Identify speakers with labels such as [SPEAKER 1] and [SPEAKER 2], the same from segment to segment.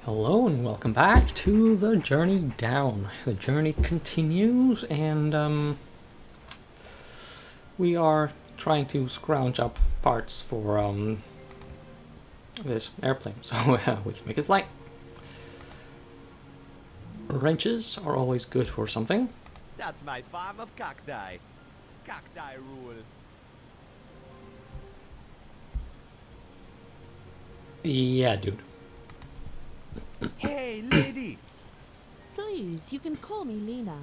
[SPEAKER 1] Hello and welcome back to the journey down. The journey continues, and we are trying to scrounge up parts for this airplane so we can make it fly. Wrenches are always good for something.
[SPEAKER 2] That's my farm of cacti. Cacti rule.
[SPEAKER 1] Yeah, dude.
[SPEAKER 2] Hey, lady!
[SPEAKER 3] Please, you can call me Lena.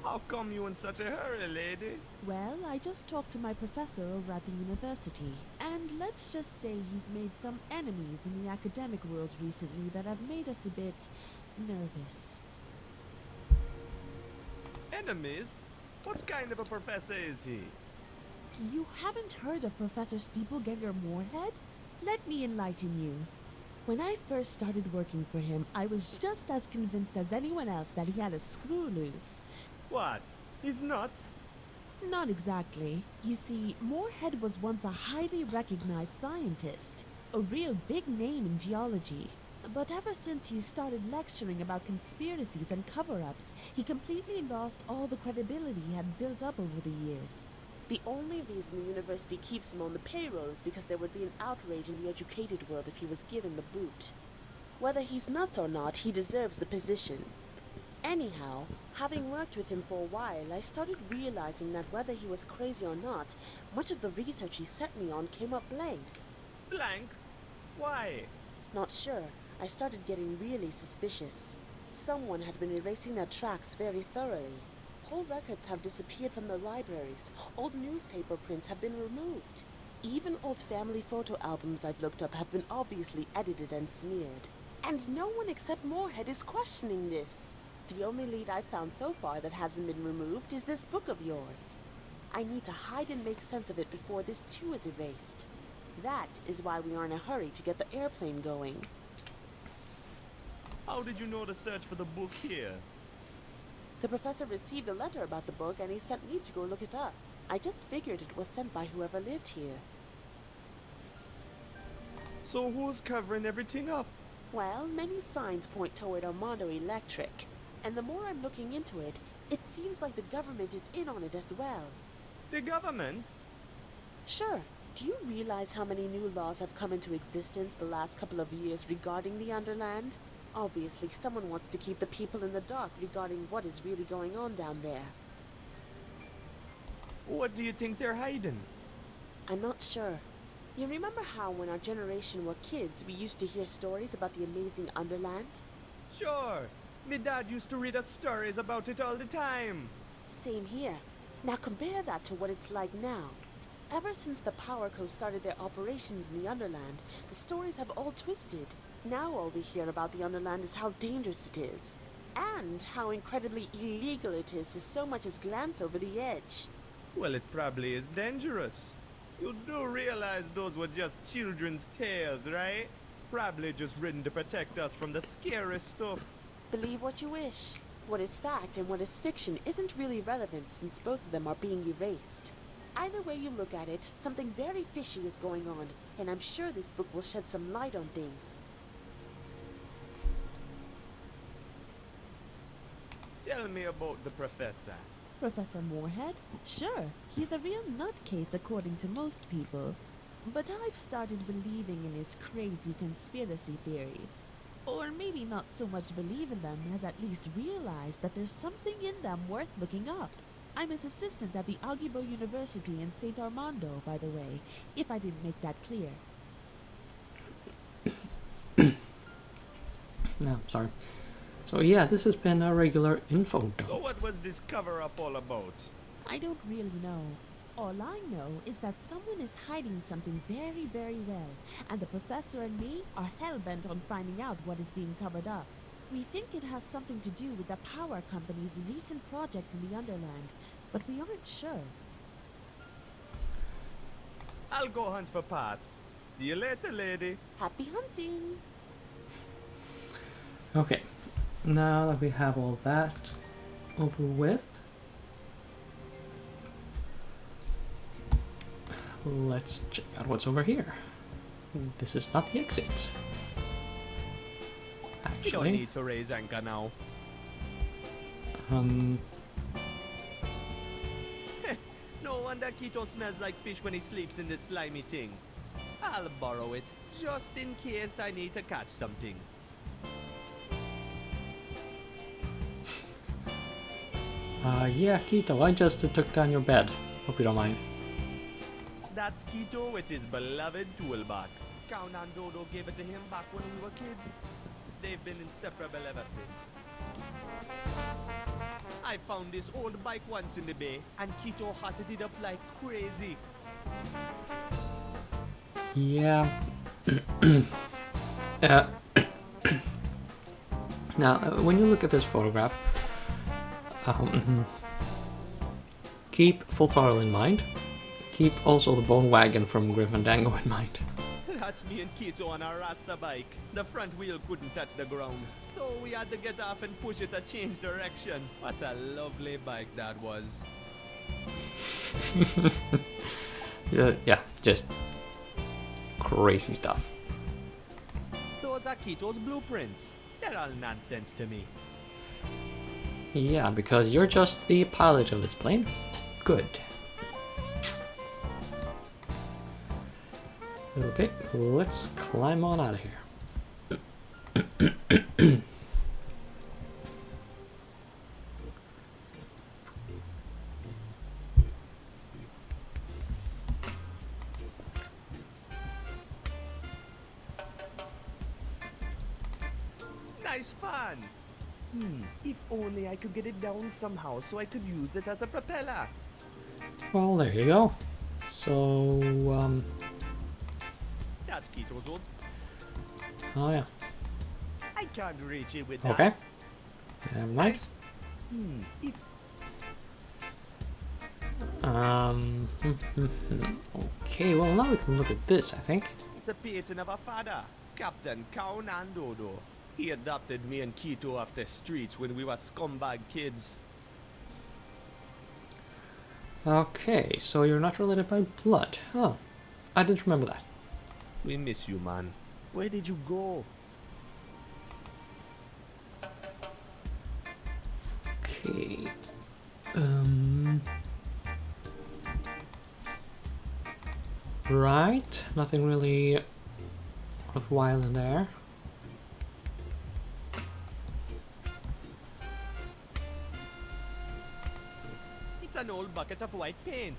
[SPEAKER 2] How come you in such a hurry, lady?
[SPEAKER 3] Well, I just talked to my professor over at the university, and let's just say he's made some enemies in the academic world recently that have made us a bit nervous.
[SPEAKER 2] Enemies? What kind of a professor is he?
[SPEAKER 3] You haven't heard of Professor Steepleganger Moorhead? Let me enlighten you. When I first started working for him, I was just as convinced as anyone else that he had a screw loose.
[SPEAKER 2] What? He's nuts?
[SPEAKER 3] Not exactly. You see, Moorhead was once a highly recognized scientist, a real big name in geology. But ever since he started lecturing about conspiracies and cover-ups, he completely lost all the credibility he had built up over the years. The only reason the university keeps him on the payroll is because there would be an outrage in the educated world if he was given the boot. Whether he's nuts or not, he deserves the position. Anyhow, having worked with him for a while, I started realizing that whether he was crazy or not, much of the research he sent me on came up blank.
[SPEAKER 2] Blank? Why?
[SPEAKER 3] Not sure. I started getting really suspicious. Someone had been erasing their tracks very thoroughly. Whole records have disappeared from the libraries. Old newspaper prints have been removed. Even old family photo albums I've looked up have been obviously edited and smeared. And no one except Moorhead is questioning this. The only lead I've found so far that hasn't been removed is this book of yours. I need to hide and make sense of it before this too is erased. That is why we are in a hurry to get the airplane going.
[SPEAKER 2] How did you know to search for the book here?
[SPEAKER 3] The professor received a letter about the book and he sent me to go look it up. I just figured it was sent by whoever lived here.
[SPEAKER 2] So who's covering everything up?
[SPEAKER 3] Well, many signs point toward Armando Electric. And the more I'm looking into it, it seems like the government is in on it as well.
[SPEAKER 2] The government?
[SPEAKER 3] Sure. Do you realize how many new laws have come into existence the last couple of years regarding the Underland? Obviously, someone wants to keep the people in the dark regarding what is really going on down there.
[SPEAKER 2] What do you think they're hiding?
[SPEAKER 3] I'm not sure. You remember how when our generation were kids, we used to hear stories about the amazing Underland?
[SPEAKER 2] Sure. Me dad used to read us stories about it all the time.
[SPEAKER 3] Same here. Now compare that to what it's like now. Ever since the Power Co started their operations in the Underland, the stories have all twisted. Now all we hear about the Underland is how dangerous it is. And how incredibly illegal it is to so much as glance over the edge.
[SPEAKER 2] Well, it probably is dangerous. You do realize those were just children's tales, right? Probably just written to protect us from the scary stuff.
[SPEAKER 3] Believe what you wish. What is fact and what is fiction isn't really relevant since both of them are being erased. Either way you look at it, something very fishy is going on, and I'm sure this book will shed some light on things.
[SPEAKER 2] Tell me about the professor.
[SPEAKER 3] Professor Moorhead? Sure, he's a real nutcase according to most people. But I've started believing in his crazy conspiracy theories. Or maybe not so much believe in them as at least realize that there's something in them worth looking up. I'm his assistant at the Augubo University in St. Armando, by the way, if I didn't make that clear.
[SPEAKER 1] No, sorry. So yeah, this has been a regular info dump.
[SPEAKER 2] So what was this cover-up all about?
[SPEAKER 3] I don't really know. All I know is that someone is hiding something very, very well, and the professor and me are hell-bent on finding out what is being covered up. We think it has something to do with the power company's recent projects in the Underland, but we aren't sure.
[SPEAKER 2] I'll go hunt for parts. See you later, lady.
[SPEAKER 3] Happy hunting!
[SPEAKER 1] Okay, now that we have all that over with, let's check out what's over here. this is not the exit.
[SPEAKER 2] We don't
[SPEAKER 1] Actually,
[SPEAKER 2] need to raise anchor now. No wonder Keto smells like fish when he sleeps in this slimy thing. I'll borrow it, just in case I need to catch something.
[SPEAKER 1] yeah, Keto, I just took down your bed. Hope you don't mind.
[SPEAKER 2] That's Keto with his beloved toolbox. Count and Dodo gave it to him back when we were kids. They've been inseparable ever since. I found this old bike once in the bay, and Keto hotted it up like crazy.
[SPEAKER 1] Yeah. Now, when you look at this photograph, keep Full Throttle in mind. Keep also the Bone Wagon from Grim Fandango in mind.
[SPEAKER 2] That's me and Keto on our Rasta bike. The front wheel couldn't touch the ground, so we had to get off and push it to change direction. What a lovely bike that was.
[SPEAKER 1] Yeah, just crazy stuff.
[SPEAKER 2] Those are Keto's blueprints. They're all nonsense to me.
[SPEAKER 1] Yeah, because you're just the pilot of this plane. Good. Okay, let's climb on out of here.
[SPEAKER 2] Nice fun! If only I could get it down somehow so I could use it as a propeller.
[SPEAKER 1] Well, there you go. So,
[SPEAKER 2] That's Keto's old.
[SPEAKER 1] oh yeah.
[SPEAKER 2] I can't reach it with
[SPEAKER 1] Okay.
[SPEAKER 2] that.
[SPEAKER 1] Never mind.
[SPEAKER 2] Nice. If
[SPEAKER 1] Okay, well now we can look at this, I think.
[SPEAKER 2] it's a painting of a father, Captain Cow Nandodo. He adopted me and Keto off the streets when we were scumbag kids.
[SPEAKER 1] Okay, so you're not related by blood. Oh, I didn't remember that.
[SPEAKER 2] We miss you, man. Where did you go?
[SPEAKER 1] Okay. Right, nothing really worthwhile in there.
[SPEAKER 2] It's an old bucket of white paint.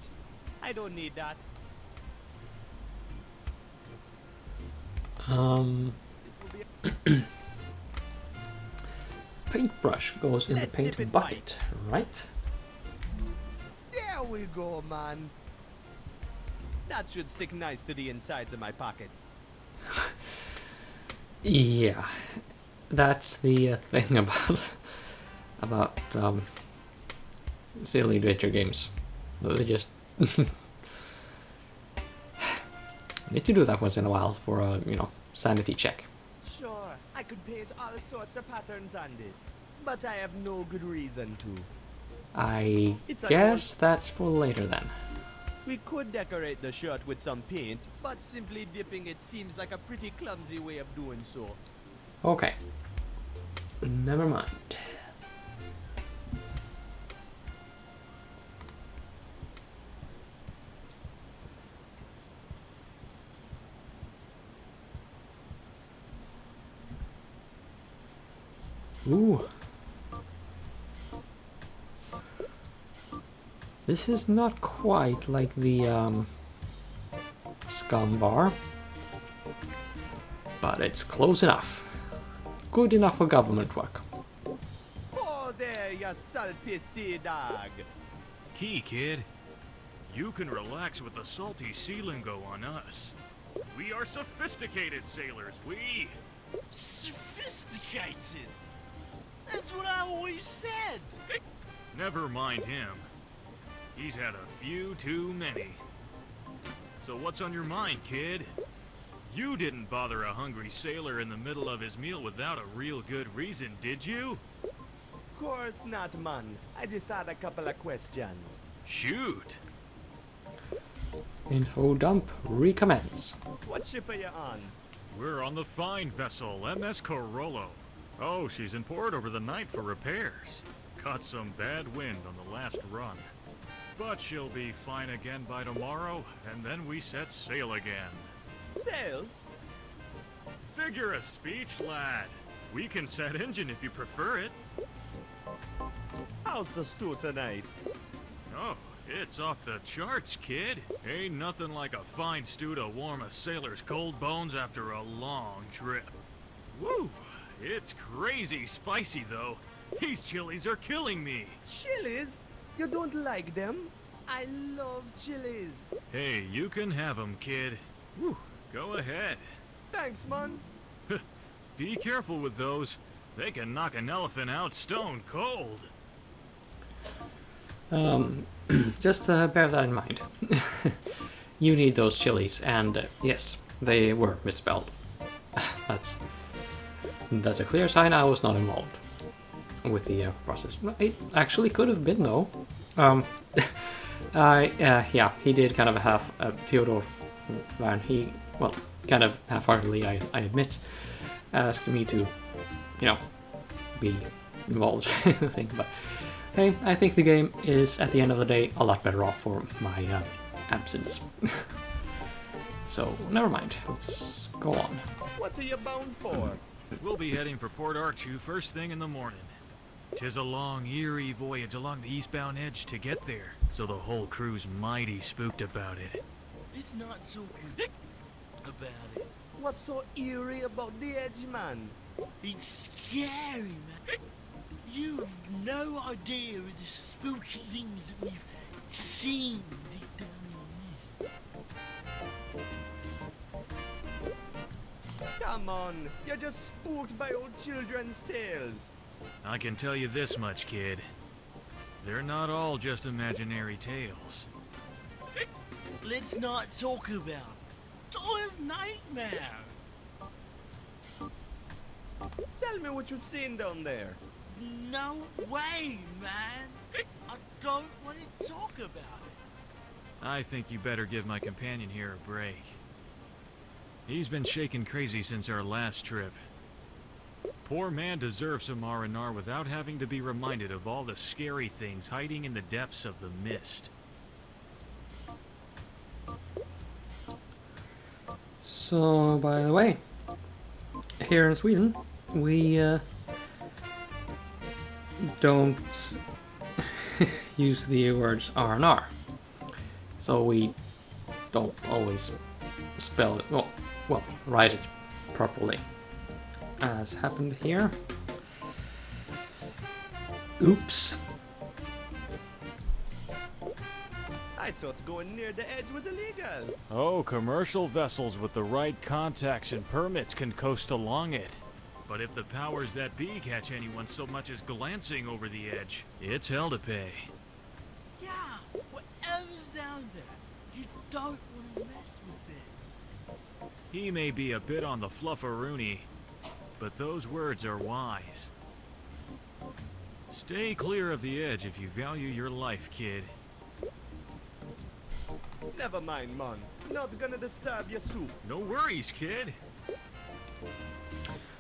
[SPEAKER 2] I don't need that. This will be
[SPEAKER 1] Paintbrush goes in
[SPEAKER 2] Let's
[SPEAKER 1] the
[SPEAKER 2] dip
[SPEAKER 1] paint
[SPEAKER 2] it
[SPEAKER 1] bucket, right?
[SPEAKER 2] There we go, man. That should stick nice to the insides of my pockets.
[SPEAKER 1] Yeah, that's the thing about silly adventure games. They just need to do that once in a while for a sanity check.
[SPEAKER 2] Sure, I could paint all sorts of patterns on this, but I have no good reason to.
[SPEAKER 1] I
[SPEAKER 2] It's a
[SPEAKER 1] guess that's for later then.
[SPEAKER 2] We could decorate the shirt with some paint, but simply dipping it seems like a pretty clumsy way of doing so.
[SPEAKER 1] Okay. Never mind. Ooh. This is not quite like the Scum Bar, but it's close enough. Good enough for government work.
[SPEAKER 2] Oh, there, you salty sea dog.
[SPEAKER 4] Key, kid. You can relax with the salty sea lingo on us. We are sophisticated sailors, we!
[SPEAKER 5] Sophisticated? That's what I always said.
[SPEAKER 4] Never mind him. He's had a few too many. So what's on your mind, kid? You didn't bother a hungry sailor in the middle of his meal without a real good reason, did you?
[SPEAKER 2] Course not, man. I just had a couple of questions.
[SPEAKER 4] Shoot!
[SPEAKER 1] Info dump recommence.
[SPEAKER 2] What ship are you on?
[SPEAKER 4] We're on the fine vessel, MS Corollo. Oh, she's in port over the night for repairs. Caught some bad wind on the last run. But she'll be fine again by tomorrow, and then we set sail again.
[SPEAKER 2] Sails?
[SPEAKER 4] Figure of speech, lad. We can set engine if you prefer it.
[SPEAKER 2] How's the stew tonight?
[SPEAKER 4] Oh, it's off the charts, kid. Ain't nothing like a fine stew to warm a sailor's cold bones after a long trip. Woo! It's crazy spicy, though. These chilies are killing me.
[SPEAKER 2] Chilies? You don't like them? I love chilies.
[SPEAKER 4] Hey, you can have 'em, kid. Woo, go ahead.
[SPEAKER 2] Thanks, man.
[SPEAKER 4] Be careful with those. They can knock an elephant out stone cold.
[SPEAKER 1] Just bear that in mind. You need those chilies, and yes, they were misspelled. That's a clear sign I was not involved with the process. It actually could have been, though. Yeah, he did kind of half Theodore Van. He, well, kind of half-heartedly, I admit, asked me to, be involved in the thing. But hey, I think the game is, at the end of the day, a lot better off for my absence. So, never mind. Let's go on.
[SPEAKER 2] What are you bound for?
[SPEAKER 4] We'll be heading for Port Archu first thing in the morning. 'Tis a long, eerie voyage along the eastbound edge to get there, so the whole crew's mighty spooked about it.
[SPEAKER 5] It's not so good about it.
[SPEAKER 2] What's so eerie about the edge, man?
[SPEAKER 5] It's scary, man. You've no idea of the spooky things that we've seen deep down in the east.
[SPEAKER 2] Come on, you're just spooked by old children's tales.
[SPEAKER 4] I can tell you this much, kid. They're not all just imaginary tales.
[SPEAKER 5] Let's not talk about it. I have nightmares.
[SPEAKER 2] Tell me what you've seen down there.
[SPEAKER 5] No way, man. I don't want to talk about it.
[SPEAKER 4] I think you better give my companion here a break. He's been shaking crazy since our last trip. Poor man deserves some R&R without having to be reminded of all the scary things hiding in the depths of the mist.
[SPEAKER 1] So, by the way, here in Sweden, we don't use the words R&R. So we don't always spell it, well, write it properly. As happened here. Oops.
[SPEAKER 2] I thought going near the edge was illegal.
[SPEAKER 4] Oh, commercial vessels with the right contacts and permits can coast along it. But if the powers that be catch anyone so much as glancing over the edge, it's hell to pay.
[SPEAKER 5] Yeah, whatever's down there, you don't want to mess with it.
[SPEAKER 4] He may be a bit on the flufferoonie, but those words are wise. Stay clear of the edge if you value your life, kid.
[SPEAKER 2] Never mind, man. Not gonna disturb your soup.
[SPEAKER 4] No worries, kid.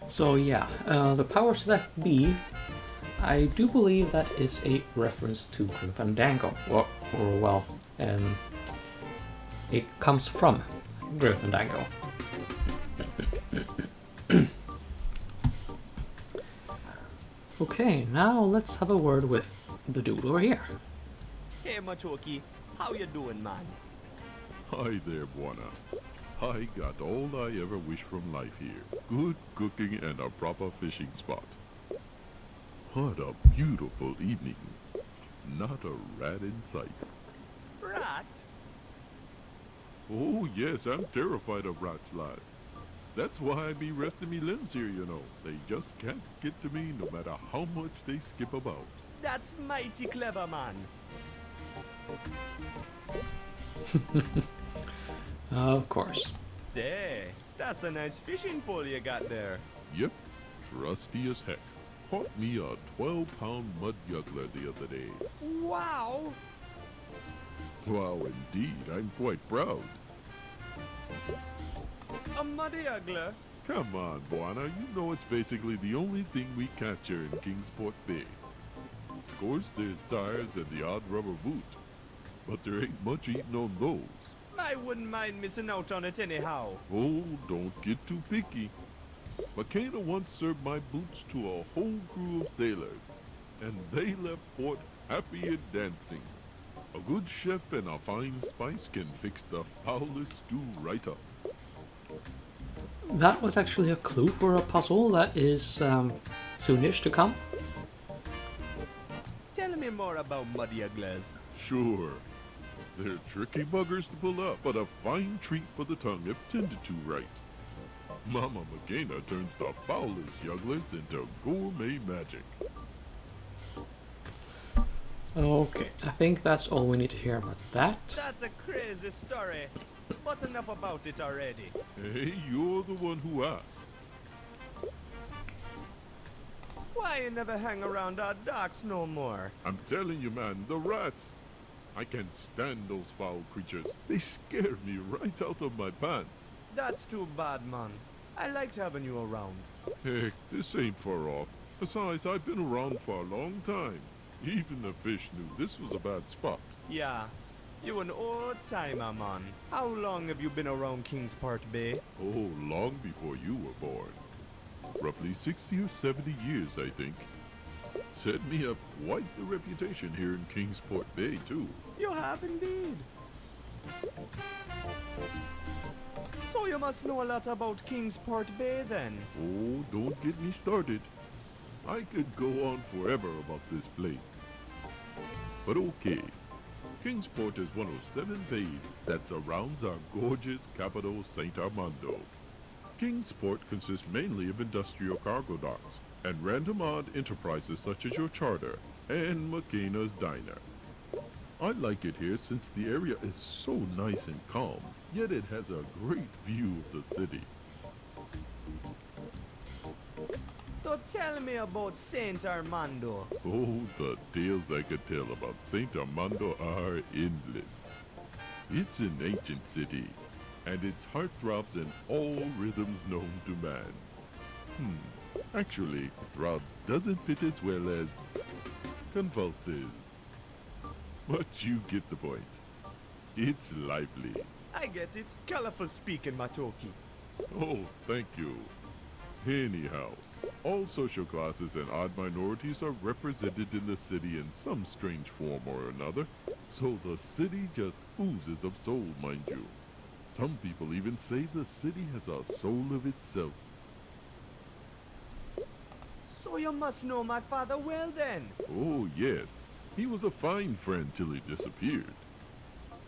[SPEAKER 1] So yeah, the powers that be, I do believe that is a reference to Grim Fandango, it comes from Grim Fandango. Okay, now let's have a word with the dude over here.
[SPEAKER 2] Hey, Machoki. How you doing, man?
[SPEAKER 6] Hi there, Buana. I got all I ever wish from life here. Good cooking and a proper fishing spot. What a beautiful evening. Not a rat in sight.
[SPEAKER 2] Rat?
[SPEAKER 6] Oh yes, I'm terrified of rats, lad. That's why I be resting me limbs here, you know. They just can't get to me no matter how much they skip about.
[SPEAKER 2] That's mighty clever, man.
[SPEAKER 1] Of course.
[SPEAKER 2] Say, that's a nice fishing pole you got there.
[SPEAKER 6] Yep, trusty as heck. Caught me a 12-pound mud juggler the other day.
[SPEAKER 2] Wow!
[SPEAKER 6] Wow, indeed, I'm quite proud.
[SPEAKER 2] A muddy uggler?
[SPEAKER 6] Come on, Buana, you know it's basically the only thing we catch here in Kingsport Bay. Of course, there's tires and the odd rubber boot, but there ain't much eating on those.
[SPEAKER 2] I wouldn't mind missing out on it anyhow.
[SPEAKER 6] Oh, don't get too picky. McKenna once served my boots to a whole crew of sailors, and they left port happy and dancing. A good chef and a fine spice can fix the foulest stew right up.
[SPEAKER 1] That was actually a clue for a puzzle that is soonish to come.
[SPEAKER 2] Tell me more about muddy ugglers.
[SPEAKER 6] Sure, they're tricky buggers to pull up, but a fine treat for the tongue if tended to right. Mama McKenna turns the foulest jugglers into gourmet magic.
[SPEAKER 1] Okay, I think that's all we need to hear about that.
[SPEAKER 2] That's a crazy story, but enough about it already.
[SPEAKER 6] Hey, you're the one who asked.
[SPEAKER 2] Why you never hang around our docks no more?
[SPEAKER 6] I'm telling you, man, the rats. I can't stand those foul creatures. They scare me right out of my pants.
[SPEAKER 2] That's too bad, man. I liked having you around.
[SPEAKER 6] Heck, this ain't far off. Besides, I've been around for a long time. Even the fish knew this was a bad spot.
[SPEAKER 2] Yeah, you an old timer, man. How long have you been around Kingsport Bay?
[SPEAKER 6] Oh, long before you were born. Roughly 60 or 70 years, I think. Set me up quite the reputation here in Kingsport Bay, too.
[SPEAKER 2] You have indeed. So you must know a lot about Kingsport Bay then.
[SPEAKER 6] Oh, don't get me started. I could go on forever about this place. But okay, Kingsport is one of 7 bays that surrounds our gorgeous capital, St. Armando. Kingsport consists mainly of industrial cargo docks and random odd enterprises such as your charter and McKenna's Diner. I like it here since the area is so nice and calm, yet it has a great view of the city.
[SPEAKER 2] So tell me about Saint Armando.
[SPEAKER 6] Oh, the tales I could tell about St. Armando are endless. It's an ancient city, and its heartthrobs in all rhythms known to man. Actually, throbs doesn't fit as well as convulses. But you get the point. It's lively.
[SPEAKER 2] I get it. Colorful speaking, Matoki.
[SPEAKER 6] Oh, thank you. Anyhow, all social classes and odd minorities are represented in the city in some strange form or another. So the city just oozes of soul, mind you. Some people even say the city has a soul of itself.
[SPEAKER 2] So you must know my father well then.
[SPEAKER 6] Oh, yes. He was a fine friend till he disappeared.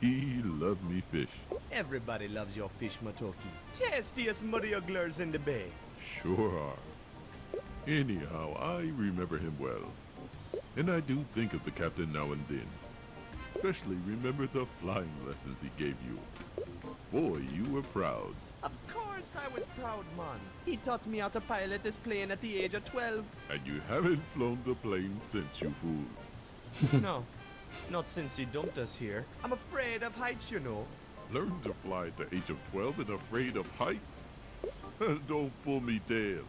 [SPEAKER 6] He loved me fish.
[SPEAKER 2] Everybody loves your fish, Matoki. Tastiest muddy ugglers in the bay.
[SPEAKER 6] Sure are. Anyhow, I remember him well. And I do think of the captain now and then. Especially remember the flying lessons he gave you. Boy, you were proud.
[SPEAKER 2] Of course I was proud, man. He taught me how to pilot this plane at the age of 12.
[SPEAKER 6] And you haven't flown the plane since, you fool.
[SPEAKER 2] No, not since he dumped us here. I'm afraid of heights, you know.
[SPEAKER 6] Learned to fly at the age of 12 and afraid of heights? Don't pull me tail.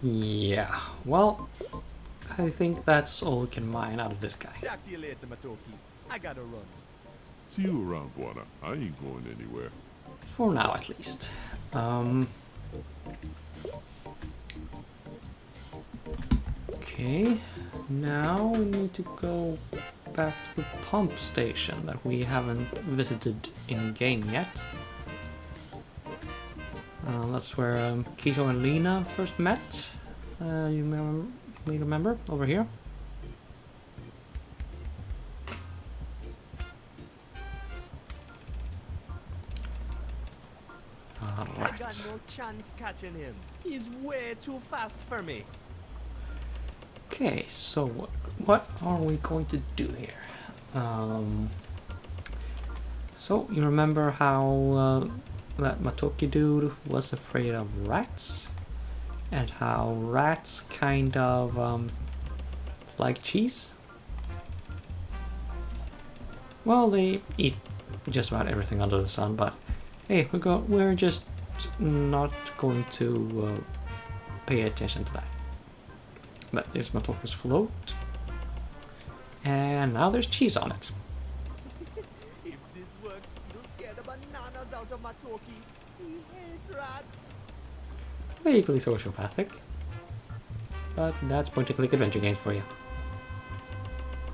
[SPEAKER 1] Yeah, well, I think that's all we can mine out of this guy.
[SPEAKER 2] Talk to you later, Matoki. I gotta run.
[SPEAKER 6] See you around, Buana. I ain't going anywhere.
[SPEAKER 1] For now, at least. Okay, now we need to go back to the pump station that we haven't visited in-game yet. That's where Keto and Lena first met. You may remember, over here.
[SPEAKER 2] I
[SPEAKER 1] Alright.
[SPEAKER 2] got no chance catching him. He's way too fast for me.
[SPEAKER 1] Okay, so what are we going to do here? So you remember how that Matoki dude was afraid of rats? And how rats kind of like cheese? Well, they eat just about everything under the sun, but hey, we're just not going to pay attention to that. That is Matoku's float. And now there's cheese on it.
[SPEAKER 2] If this works, it'll scare the bananas out of Matoki. He hates rats.
[SPEAKER 1] Vaguely sociopathic. But that's point-and-click adventure game for you.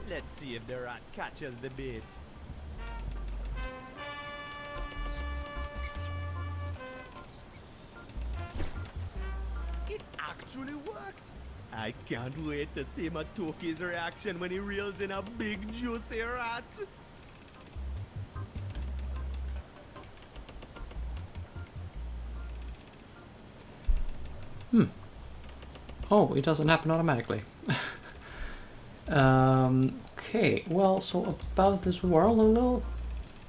[SPEAKER 2] Let's see if the rat catches the bait. It actually worked. I can't wait to see Matoki's reaction when he reels in a big juicy rat.
[SPEAKER 1] Oh, it doesn't happen automatically. Okay, well, so about this world a little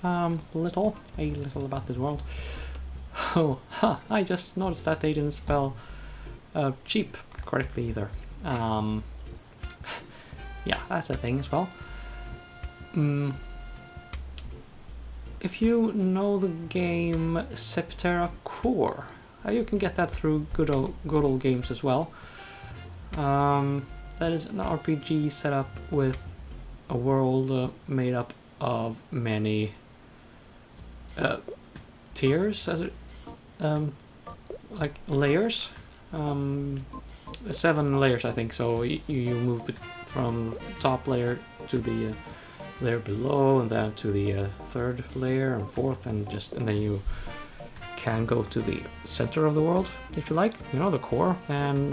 [SPEAKER 1] about this world. Oh, I just noticed that they didn't spell cheap correctly either. Yeah, that's a thing as well. If you know the game Septerra Core, you can get that through good old games as well. That is an RPG set up with a world made up of many tiers, like layers. 7 layers, I think. So you move it from top layer to the layer below, and then to the 3rd layer and 4th, and then you can go to the center of the world if you like. You know, the core, and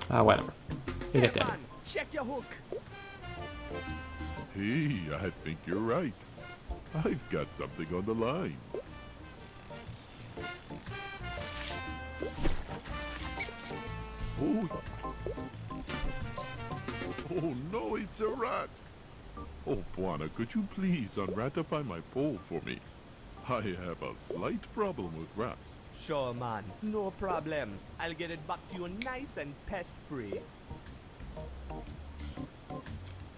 [SPEAKER 1] whatever. You get the idea.
[SPEAKER 2] Man, check your hook.
[SPEAKER 6] Hey, I think you're right. I've got something on the line. Oh. Oh no, it's a rat. Oh, Bwana, could you please unratify my pole for me? I have a slight problem with rats.
[SPEAKER 2] Sure, man. No problem. I'll get it back to you nice and pest-free.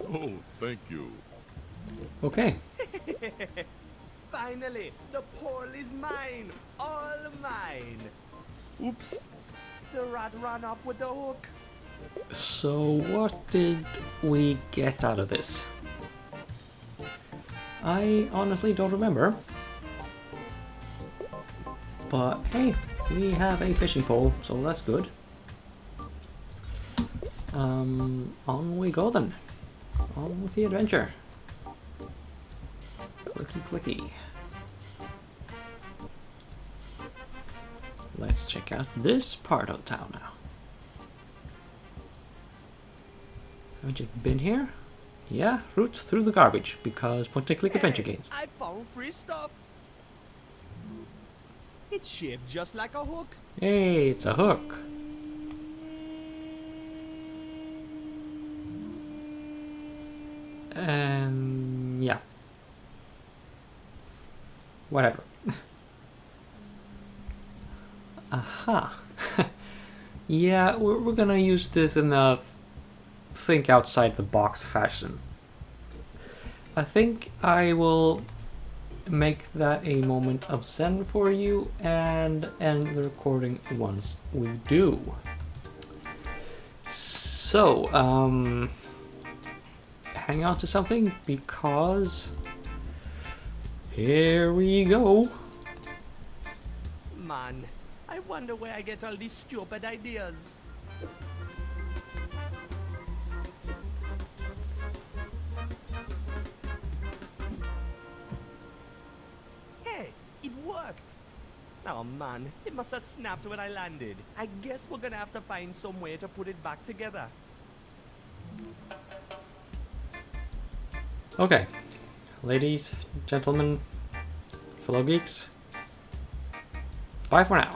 [SPEAKER 6] Oh, thank you.
[SPEAKER 1] Okay.
[SPEAKER 2] Finally, the pole is mine. All mine. Oops. The rat ran off with the hook.
[SPEAKER 1] So what did we get out of this? I honestly don't remember. But hey, we have a fishing pole, so that's good. On we go then. On with the adventure. Clicky clicky. Let's check out this part of town now. Haven't you been here? Yeah, route through the garbage, because point-and-click adventure games.
[SPEAKER 2] I found free stuff. It's shaped just like a hook.
[SPEAKER 1] Hey, it's a hook. And yeah. Whatever. Aha. Yeah, we're gonna use this in a think outside the box fashion. I think I will make that a moment of zen for you and end the recording once we do. So, hang on to something, because here we go.
[SPEAKER 2] Man, I wonder where I get all these stupid ideas. Hey, it worked! Oh man, it must have snapped when I landed. I guess we're gonna have to find some way to put it back together.
[SPEAKER 1] Okay, ladies, gentlemen, fellow geeks, bye for now.